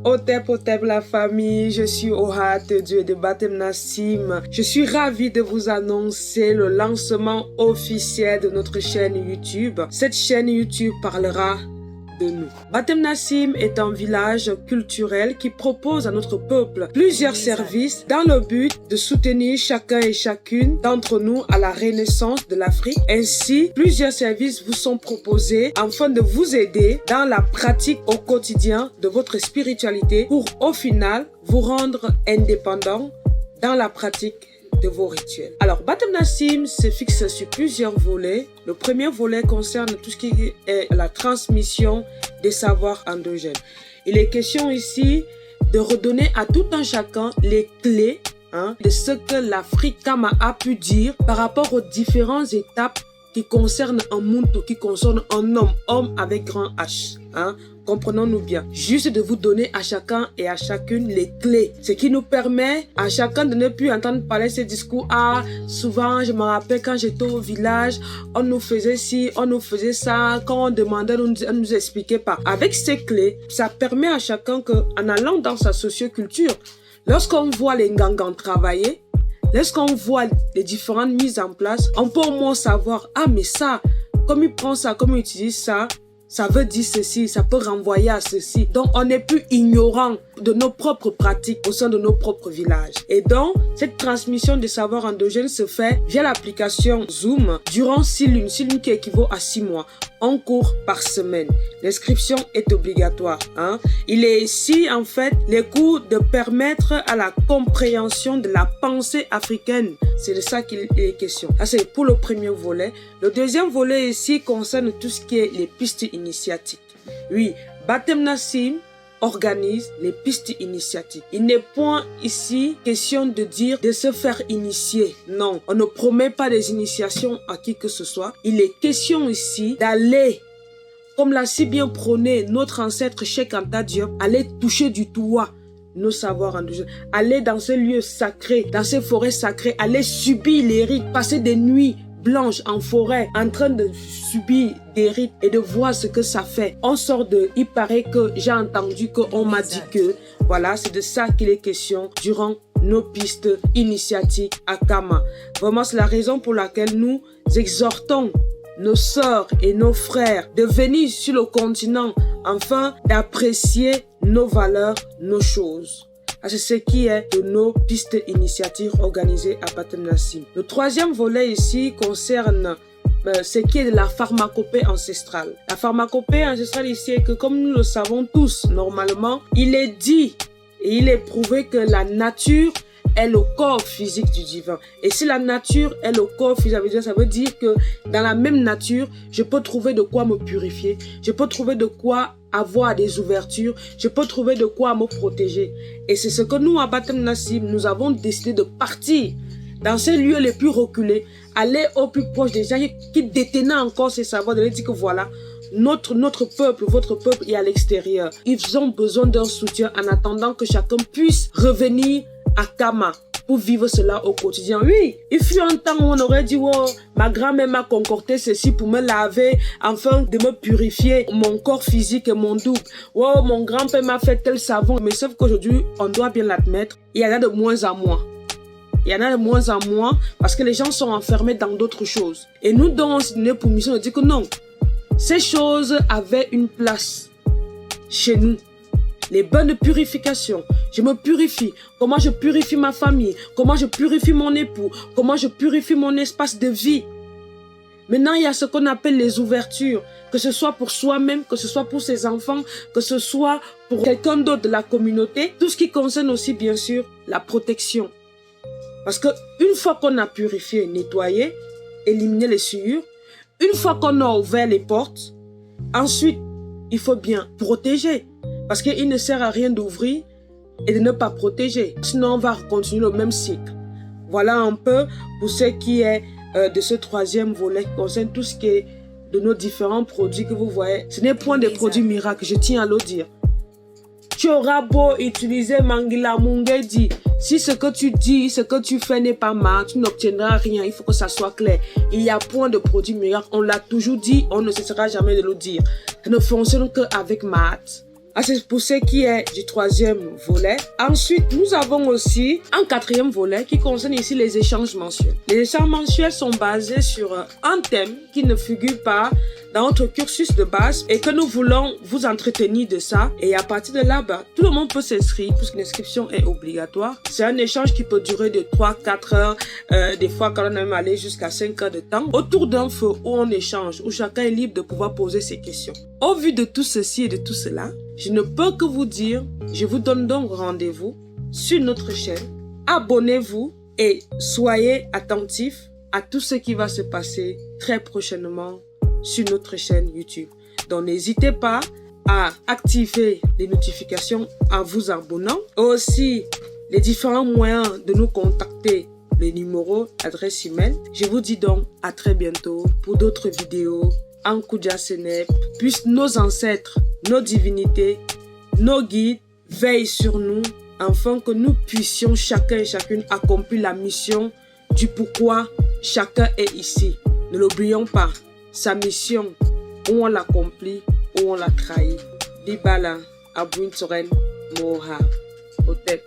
Otep la famille, je suis Ohat, Dieu de Batem Nassim. Je suis ravie de vous annoncer le lancement officiel de notre chaîne YouTube. Cette chaîne YouTube parlera de nous. Batem Nassim est un village culturel qui propose à notre peuple plusieurs services dans le but de soutenir chacun et chacune d'entre nous à la renaissance de l'Afrique. Ainsi, plusieurs services vous sont proposés afin de vous aider dans la pratique au quotidien de votre spiritualité pour au final vous rendre indépendant dans la pratique de vos rituels. Alors, Batem Nassim se fixe sur plusieurs volets. Le premier volet concerne tout ce qui est la transmission des savoirs endogènes. Il est question ici de redonner à tout un chacun les clés de ce que l'Afrique a pu dire par rapport aux différentes étapes qui concernent un muntu, qui concernent un homme avec grand H. Comprenons-nous bien. Juste de vous donner à chacun et à chacune les clés. Ce qui nous permet à chacun de ne plus entendre parler ces discours. Souvent, je me rappelle quand j'étais au village, on nous faisait ci, on nous faisait ça. Quand on demandait, on ne nous expliquait pas. Avec ces clés, ça permet à chacun qu'en allant dans sa socioculture, lorsqu'on voit les Ngangans travailler, lorsqu'on voit les différentes mises en place, on peut au moins savoir, mais ça, comme il prend ça, comme il utilise ça, ça veut dire ceci, ça peut renvoyer à ceci. Donc, on n'est plus ignorant de nos propres pratiques au sein de nos propres villages. Et donc, cette transmission des savoirs endogènes se fait via l'application Zoom durant 6 lunes, 6 lunes qui équivaut à 6 mois, en cours par semaine. L'inscription est obligatoire. Il est ici, en fait, les cours de permettre à la compréhension de la pensée africaine. C'est de ça qu'il est question. Ça, c'est pour le premier volet. Le deuxième volet ici concerne tout ce qui est les pistes initiatiques. Oui, Batem Nassim organise les pistes initiatiques. Il n'est point ici question de dire de se faire initier. Non, on ne promet pas des initiations à qui que ce soit. Il est question ici d'aller, comme l'a si bien prôné notre ancêtre Cheikh Anta Diop, aller toucher du doigt nos savoirs endogènes, aller dans ces lieux sacrés, dans ces forêts sacrées, aller subir les rites, passer des nuits blanche en forêt, en train de subir des rites et de voir ce que ça fait. On sort de, il paraît que j'ai entendu qu'on m'a dit que, voilà, c'est de ça qu'il est question durant nos pistes initiatiques à Kama. Vraiment, c'est la raison pour laquelle nous exhortons nos sœurs et nos frères de venir sur le continent afin d'apprécier nos valeurs, nos choses. C'est ce qui est de nos pistes initiatives organisées à Batem Nassim. Le troisième volet ici concerne ce qui est de la pharmacopée ancestrale. La pharmacopée ancestrale ici est que, comme nous le savons tous, normalement, il est dit et il est prouvé que la nature est le corps physique du divin. Et si la nature est le corps physique, ça veut dire que dans la même nature, je peux trouver de quoi me purifier, je peux trouver de quoi avoir des ouvertures, je peux trouver de quoi me protéger. Et c'est ce que nous, à Batem Nassim, nous avons décidé de partir dans ces lieux les plus reculés, aller au plus proche des gens qui détenaient encore ces savoirs, de leur dire que voilà, notre peuple, votre peuple est à l'extérieur. Ils ont besoin d'un soutien en attendant que chacun puisse revenir à Kama pour vivre cela au quotidien. Oui, il fut un temps où on aurait dit, oh, ma grand-mère m'a concocté ceci pour me laver, afin de me purifier mon corps physique et mon double. Oh, mon grand-père m'a fait tel savon. Mais sauf qu'aujourd'hui, on doit bien l'admettre, il y en a de moins en moins. Il y en a de moins en moins parce que les gens sont enfermés dans d'autres choses. Et nous, donc, on est pour mission de dire que non, ces choses avaient une place chez nous. Les bains de purification, je me purifie. Comment je purifie ma famille? Comment je purifie mon époux? Comment je purifie mon espace de vie? Maintenant, il y a ce qu'on appelle les ouvertures, que ce soit pour soi-même, que ce soit pour ses enfants, que ce soit pour quelqu'un d'autre de la communauté. Tout ce qui concerne aussi, bien sûr, la protection. Parce que une fois qu'on a purifié, nettoyé, éliminé les souillures, une fois qu'on a ouvert les portes, ensuite, il faut bien protéger. Parce qu'il ne sert à rien d'ouvrir et de ne pas protéger. Sinon, on va continuer le même cycle. Voilà un peu pour ce qui est de ce troisième volet qui concerne tout ce qui est de nos différents produits que vous voyez. Ce n'est point des produits miracles, je tiens à le dire. Tu auras beau utiliser Mangila Mungedi. Si ce que tu dis, ce que tu fais n'est pas mal, tu n'obtiendras rien. Il faut que ça soit clair. Il n'y a point de produit miracle. On l'a toujours dit, on ne cessera jamais de le dire. Ça ne fonctionne qu'avec maths, C'est pour ce qui est du troisième volet. Ensuite, nous avons aussi un quatrième volet qui concerne ici les échanges mensuels. Les échanges mensuels sont basés sur un thème qui ne figure pas dans notre cursus de base et que nous voulons vous entretenir de ça. Et à partir de là, tout le monde peut s'inscrire puisque l'inscription est obligatoire. C'est un échange qui peut durer de 3-4 heures, des fois quand on aime aller jusqu'à 5 heures de temps, autour d'un feu où on échange, où chacun est libre de pouvoir poser ses questions. Au vu de tout ceci et de tout cela, je ne peux que vous dire, je vous donne donc rendez-vous sur notre chaîne. Abonnez-vous et soyez attentifs à tout ce qui va se passer très prochainement sur notre chaîne YouTube. Donc n'hésitez pas à activer les notifications en vous abonnant. Aussi, les différents moyens de nous contacter, les numéros, l'adresse email. Je vous dis donc à très bientôt pour d'autres vidéos. En Koudia Seneb, puissent nos ancêtres, nos divinités, nos guides veillent sur nous afin que nous puissions chacun et chacune accomplir la mission du pourquoi chacun est ici. Ne l'oublions pas, sa mission, où on l'accomplit, où on l'a trahi. Dibala, Abouin Soren, Moha, Otep.